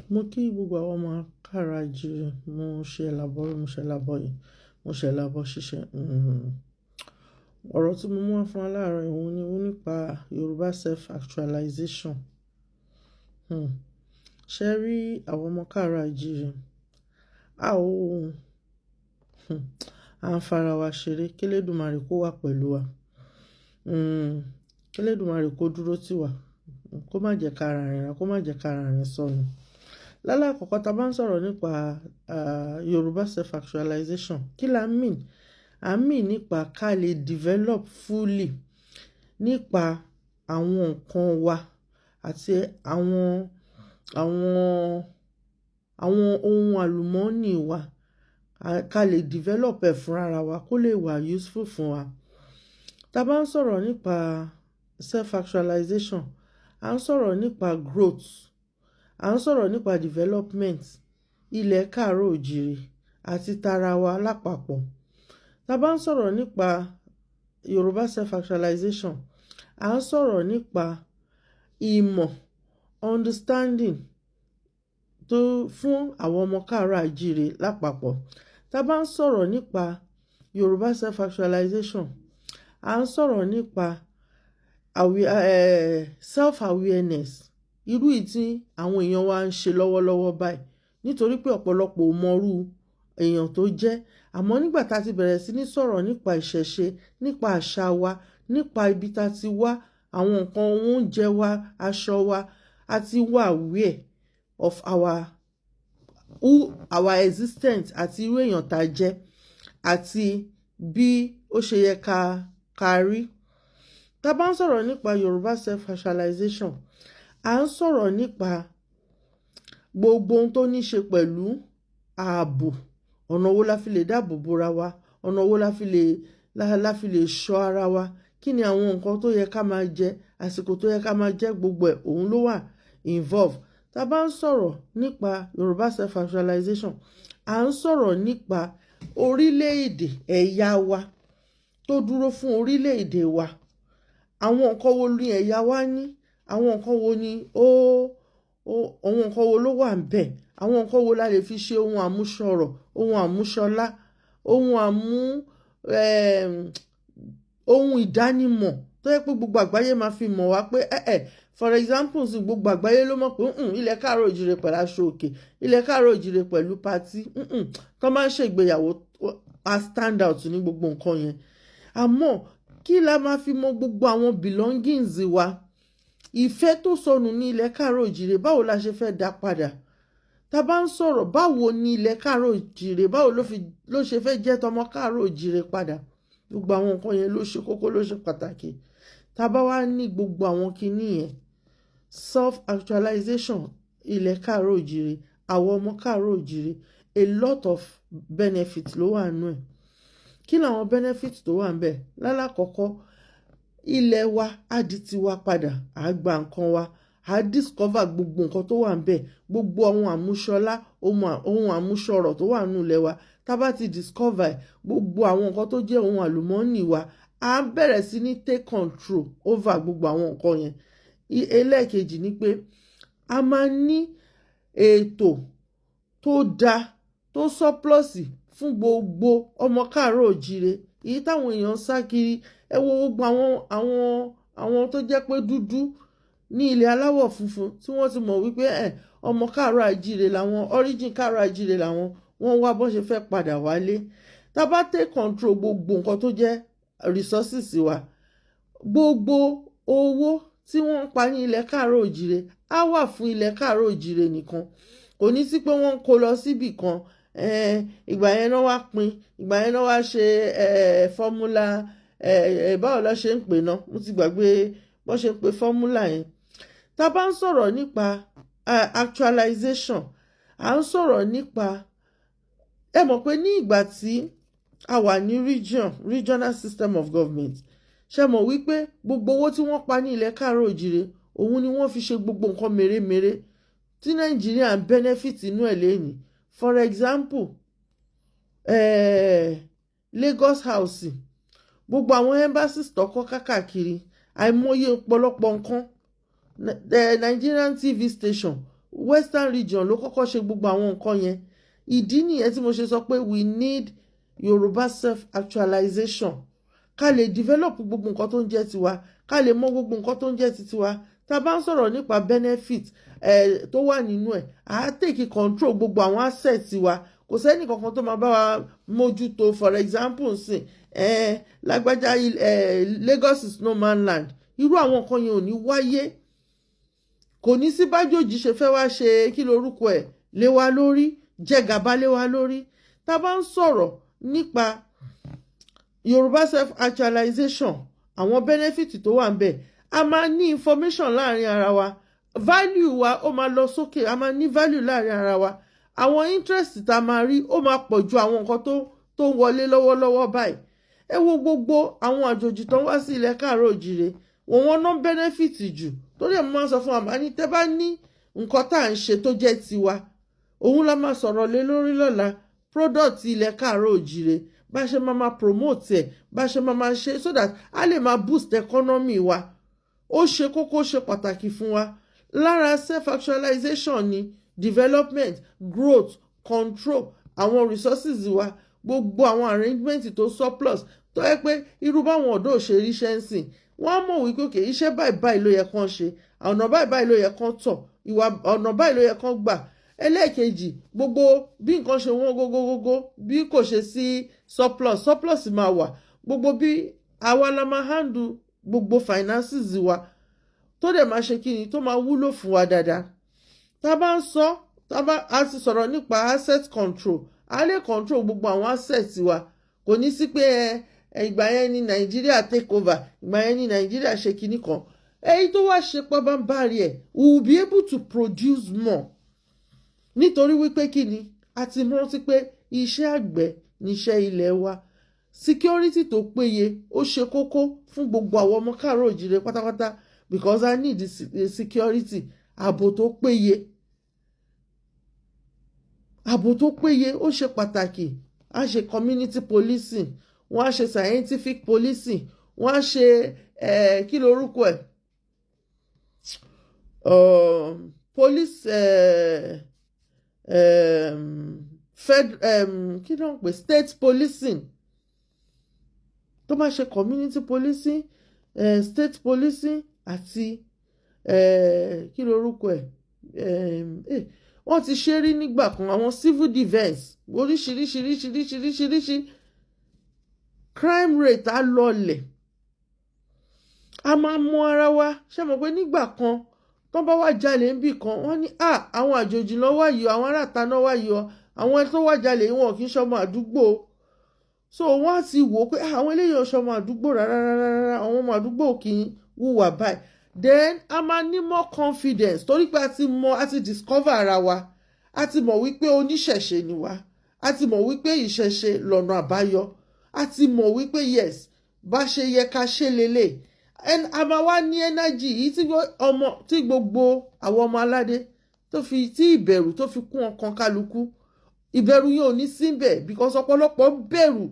Mo kí gbogbo àwọn ọmọ káàárọ̀ oòjíire, mo ṣe lábọ̀ rí, mo ṣe lábọ̀ yìí, mo ṣe lábọ̀ ṣiṣẹ́. Ọ̀rọ̀ tí mo mú wá fún wa láàárọ̀ yìí òun ni nípa Yorùbá self-actualization. Ṣé rí àwọn ọmọ káàárọ̀ oòjíire, a ò à ń fara wa ṣeré, kí Elédùmarè kó wà pẹ̀lú wa. Kí Elédùmarè kó dúró tì wá, kó má jẹ́ ká ara rìn rà, kó má jẹ́ ká ara rìn sọnù. Lálákọ̀ọ́kọ́ tá bá ń sọ̀rọ̀ nípa Yorùbá self-actualization, kí la mean? A mean nípa ká lè develop fully nípa àwọn nǹkan wa àti àwọn ohun àlùmọ́ọ́nì wa, ká lè develop ẹ̀ fún ara wa kó lè wà useful fún wa. Tá bá ń sọ̀rọ̀ nípa self-actualization, à ń sọ̀rọ̀ nípa growth, à ń sọ̀rọ̀ nípa development ilẹ̀ káàárọ̀ oòjíire àti tara wa lápapọ̀. Tá bá ń sọ̀rọ̀ nípa Yorùbá self-actualization, à ń sọ̀rọ̀ nípa ìmọ̀, understanding tó fún àwọn ọmọ káàárọ̀ oòjíire lápapọ̀. Tá bá ń sọ̀rọ̀ nípa Yorùbá self-actualization, à ń sọ̀rọ̀ nípa self-awareness, irú yìí tí àwọn èèyàn wa ń ṣe lọ́wọ́lọ́wọ́ báyìí, nítorí pé ọ̀pọ̀lọpọ̀ ò mọrú èèyàn tó jẹ́. Àmọ́ nígbà tá ti bẹ̀rẹ̀ sí ní sọ̀rọ̀ nípa ìṣẹ̀ṣe, nípa àṣà wa, nípa ibi tá ti wá, àwọn nǹkan oúnjẹ wa, aṣọ wa, a ti wà aware of our existence àti irú èèyàn tá jẹ́ àti bí ó ṣe yẹ ká rí. Tá bá ń sọ̀rọ̀ nípa Yorùbá self-actualization, à ń sọ̀rọ̀ nípa gbogbo ohun tó ní ṣe pẹ̀lú ààbò, ọ̀nà wo la fi lè dáàbò bora wa, ọ̀nà wo la fi lè ṣọ́ ara wa, kí ni àwọn nǹkan tó yẹ ká máa jẹ, àsìkò tó yẹ ká máa jẹ, gbogbo ẹ̀ òun ló wà involve. Tá bá ń sọ̀rọ̀ nípa Yorùbá self-actualization, à ń sọ̀rọ̀ nípa orílẹ̀-èdè, ẹ̀yà wa tó dúró fún orílẹ̀-èdè wa. Àwọn nǹkan wo ni ẹ̀yà wa ní? Àwọn nǹkan wo ni àwọn nǹkan wo ló wà ńbẹ̀? Àwọn nǹkan wo la lè fi ṣe ohun àmúṣọrọ̀, ohun àmúṣọlá, ohun ìdánimọ̀ tó yẹ pé gbogbo àgbáyé máa fi mọ̀ wá pé for example sí gbogbo àgbáyé ló mọ̀ pé ilẹ̀ káàárọ̀ oòjíire pẹ̀lú aṣọ òkè, ilẹ̀ káàárọ̀ oòjíire pẹ̀lú patí, tó máa ń ṣègbéyàwó a stand out ní gbogbo nǹkan yẹn. Àmọ́ kí la máa fi mọ gbogbo àwọn belongings wa? Ìfẹ́ tó sọnù ní ilẹ̀ káàárọ̀ oòjíire, báwo la ṣe fẹ́ dá padà? Tá bá ń sọ̀rọ̀ báwo ni ilẹ̀ káàárọ̀ oòjíire, báwo ló ṣe fẹ́ jẹ́ tọmọ káàárọ̀ oòjíire padà? Gbogbo àwọn nǹkan yẹn ló ṣe kókó, ló ṣe pàtàkì. Tá bá wá ní gbogbo àwọn kinní yẹn, self-actualization ilẹ̀ káàárọ̀ oòjíire, àwọn ọmọ káàárọ̀ oòjíire, a lot of benefits ló wà nínú ẹ̀. Kí ni àwọn benefits tó wà ńbẹ̀? Lálákọ̀ọ́kọ́, ilẹ̀ wa á di tiwa padà, á gba nǹkan wa, á discover gbogbo nǹkan tó wà ńbẹ̀, gbogbo ohun àmúṣọlá, ohun àmúṣọrọ̀ tó wà nínú ilẹ̀ wa. Tá bá ti discover gbogbo àwọn nǹkan tó jẹ́ ohun àlùmọ́ọ́nì wa, á bẹ̀rẹ̀ sí ní take control over gbogbo àwọn nǹkan yẹn. Ẹlẹ́ẹ̀kejì ni pé a máa ní ètò tó dáa, tó surplus fún gbogbo ọmọ káàárọ̀ oòjíire. Èyí táwọn èèyàn ń sá kiri, ẹ wo gbogbo àwọn tó jẹ́ pé dúdú ní ilẹ̀ aláwọ̀ funfun tí wọ́n ti mọ̀ wípé ọmọ káàárọ̀ oòjíire làwọn, origin káàárọ̀ oòjíire làwọn, wọ́n wá bọ́n ṣe fẹ́ padà wálé. Tá bá take control gbogbo nǹkan tó jẹ́ resources wa, gbogbo owó tí wọ́n ń pa ní ilẹ̀ káàárọ̀ oòjíire á wà fún ilẹ̀ káàárọ̀ oòjíire nìkan. Kò ní sí pé wọ́n ń kó lọ síbì kan, ìgbà yẹn náà wá pín, ìgbà yẹn náà wá ṣe fọ́múlà, báwo ló ṣe ń pè náà, mo ti gbàgbé bó ṣe ń pe fọ́múlà yẹn. Tá bá ń sọ̀rọ̀ nípa actualization, à ń sọ̀rọ̀ nípa, ẹ mọ̀ pé ní ìgbà tí a wà ní regional system of government, ṣe mọ̀ wípé gbogbo owó tí wọ́n pa ní ilẹ̀ káàárọ̀ oòjíire òun ni wọ́n fi ṣe gbogbo nǹkan mèremère tí Nàìjíríà ń benefit inú ẹ̀ lẹ́yìn. For example, Lagos House, gbogbo àwọn embassies tó kọ́ káàkiri, àìmọye ọ̀pọ̀lọpọ̀ nǹkan, Nigerian TV station, western region ló kọ́kọ́ ṣe gbogbo àwọn nǹkan yẹn. Ìdí nìyẹn tí mo ṣe sọ pé we need Yorùbá self-actualization, ká lè develop gbogbo nǹkan tó ń jẹ́ tiwa, ká lè mọ gbogbo nǹkan tó ń jẹ́ titiwa. Tá a bá ń sọ̀rọ̀ nípa benefit tó wà nínú ẹ̀, à á take control gbogbo àwọn assets wa. Kò sẹ́ni kankan tó máa bá wa mójútó. For example nsìn lágbájá Lagos is no man land, irú àwọn nǹkan yẹn ò ní wáyé. Kò ní sí bájòjì ṣe fẹ́ wá ṣe kí lorúkọ ẹ̀ lé wa lórí, jẹ gàba lé wa lórí. Tá a bá ń sọ̀rọ̀ nípa Yorùbá self-actualization, àwọn benefit tó wà ń bẹ̀, a máa ní information láàrin ara wa, value wa ó máa lọ sókè, a máa ní value láàrin ara wa. Àwọn interest tá a máa rí ó máa pọ̀ ju àwọn nǹkan tó ń wọlé lọ́wọ́lọ́wọ́ báyìí. Ẹ wo gbogbo àwọn àjòjì tó ń wá sí ilẹ̀ káàárọ̀ òjìrè, wọ́n ná benefit jù. Torí ẹ̀ mo máa ń sọ fún wa, màá ní tẹ́ bá ní nǹkan tá à ń ṣe tó jẹ́ tiwa, òun la máa sọ̀rọ̀ lé lórí lọ́la. Product ilẹ̀ káàárọ̀ òjìrè, bá ṣe máa promote ẹ̀, bá ṣe máa ṣe so that a lè máa boost economy wa. Ó ṣe kókó, ṣe pàtàkì fún wa. Lára self-actualization ni development, growth, control àwọn resources wa, gbogbo àwọn arrangement tó surplus, tó yẹ pé irú báwọn ọ̀dọ́ ò ṣe ríṣẹ́ ń sìn, wọ́n á mọ̀ wípé òkè iṣẹ́ báyìí ló yẹ kán ṣe, ọ̀nà báyìí ló yẹ kán tọ̀, ọ̀nà báyìí ló yẹ kán gbà. Ẹlẹ́ẹ̀kejì, gbogbo bí nǹkan ṣe wọ́n gógógógó, bí kò ṣe sí surplus máa wà. Gbogbo bí àwa la máa handle gbogbo finances wa, tó dẹ̀ máa ṣe kíni, tó máa wúlò fún wa dáadáa. Tá a bá ń sọ, a ti sọ̀rọ̀ nípa asset control, a lè control gbogbo àwọn assets wa. Kò ní sí pé ìgbà yẹn ní Nàìjíríà take over, ìgbà yẹn ní Nàìjíríà ṣe kíní kan. Èyí tó wá ṣe pabambarì ẹ̀, we will be able to produce more. Nítorí wípé kíni, a ti rántí pé iṣẹ́ àgbẹ̀ níṣẹ́ ilẹ̀ wa. Security tó péye ó ṣe kókó fún gbogbo àwọn ọmọ káàárọ̀ òjìrè pátápátá, because I need the security, ààbò tó péye. Ààbò tó péye ó ṣe pàtàkì. A ṣe community policing, wọ́n á ṣe scientific policing, wọ́n á ṣe kí lorúkọ ẹ̀ police kí ló ń pè state policing. Tó bá ṣe community policing, state policing àti kí lorúkọ ẹ̀ wọ́n ti ṣe rí nígbà kan, àwọn civil defence oríṣiríṣi. Crime rate á lọlẹ̀. A máa mọ ara wa. Ṣé mọ̀ pé nígbà kan tó bá wá jalè níbì kan, wọ́n ní àwọn àjòjì náà wá yìí, àwọn aráàta náà wá yìí, àwọn tó wá jalè wọn kì í ṣọmọ àdúgbò. So wọ́n á ti wò ó pé àwọn eléyìí ò ṣọmọ àdúgbò rárá, àwọn ọmọ àdúgbò kì í hùwà báyìí. Then a máa ní more confidence, torí pé a ti discover ara wa. A ti mọ̀ wípé oníṣẹ̀ṣe ni wá. A ti mọ̀ wípé ìṣẹ̀ṣe lọ́nà àbáyọ. A ti mọ̀ wípé yes, bá ṣe yẹ ká ṣe lélẹ̀. A máa wá ní energy yìí tí gbogbo àwọn ọmọ aládé tí ìbẹ̀rù tó fi kún ọkàn kálukú. Ìbẹ̀rù yẹn ò ní síbẹ̀, because ọ̀pọ̀lọpọ̀ bẹ̀rù.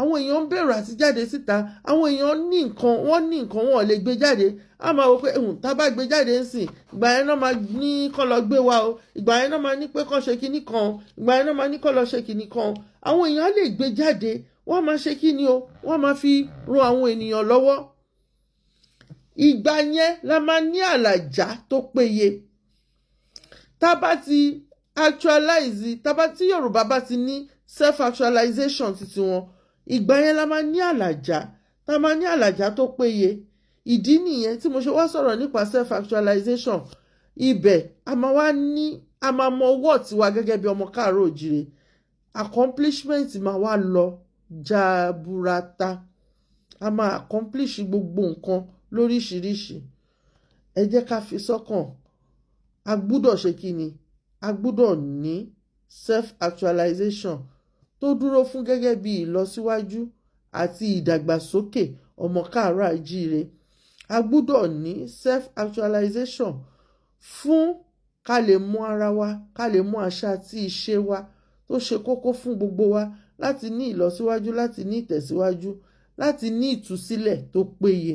Àwọn èèyàn ń bẹ̀rù àti jáde síta. Àwọn èèyàn ní nǹkan, wọn ò lè gbé jáde. A máa wò pé tá bá gbé jáde ń sìn, ìgbà yẹn náà máa ní kán lọ gbé wa o, ìgbà yẹn náà máa ní pé kán ṣe kinní kan, ìgbà yẹn náà máa ní kán lọ ṣe kinní kan. Àwọn èèyàn lè gbé jáde, wọ́n máa ṣe kíni o, wọ́n máa fi ran àwọn ènìyàn lọ́wọ́. Ìgbà yẹn la máa ní àlàjá tó péye. Tá bá ti actualize, tí Yorùbá bá ti ní self-actualization títí wọn, ìgbà yẹn la máa ní àlàjá, tá máa ní àlàjá tó péye. Ìdí nìyẹn tí mo ṣe wá sọ̀rọ̀ nípa self-actualization. Ibẹ̀ a máa mọ ọwọ́ tiwa gẹ́gẹ́ bí ọmọ káàárọ̀ òjìrè. Accomplishment máa wá lọ jaburata. A máa accomplish gbogbo nǹkan lóríṣiríṣi. Ẹ jẹ́ ká fi sọ́kàn. A gbúdọ̀ ṣe kíni? A gbúdọ̀ ní self-actualization tó dúró fún gẹ́gẹ́ bí ìlọsíwájú àti ìdàgbàsókè ọmọ káàárọ̀ àjíire. A gbúdọ̀ ní self-actualization fún ká lè mọ ara wa, ká lè mọ àṣà àti ìṣe wa tó ṣe kókó fún gbogbo wa láti ní ìlọsíwájú, láti ní ìtẹ̀síwájú, láti ní ìtúsílẹ̀ tó péye.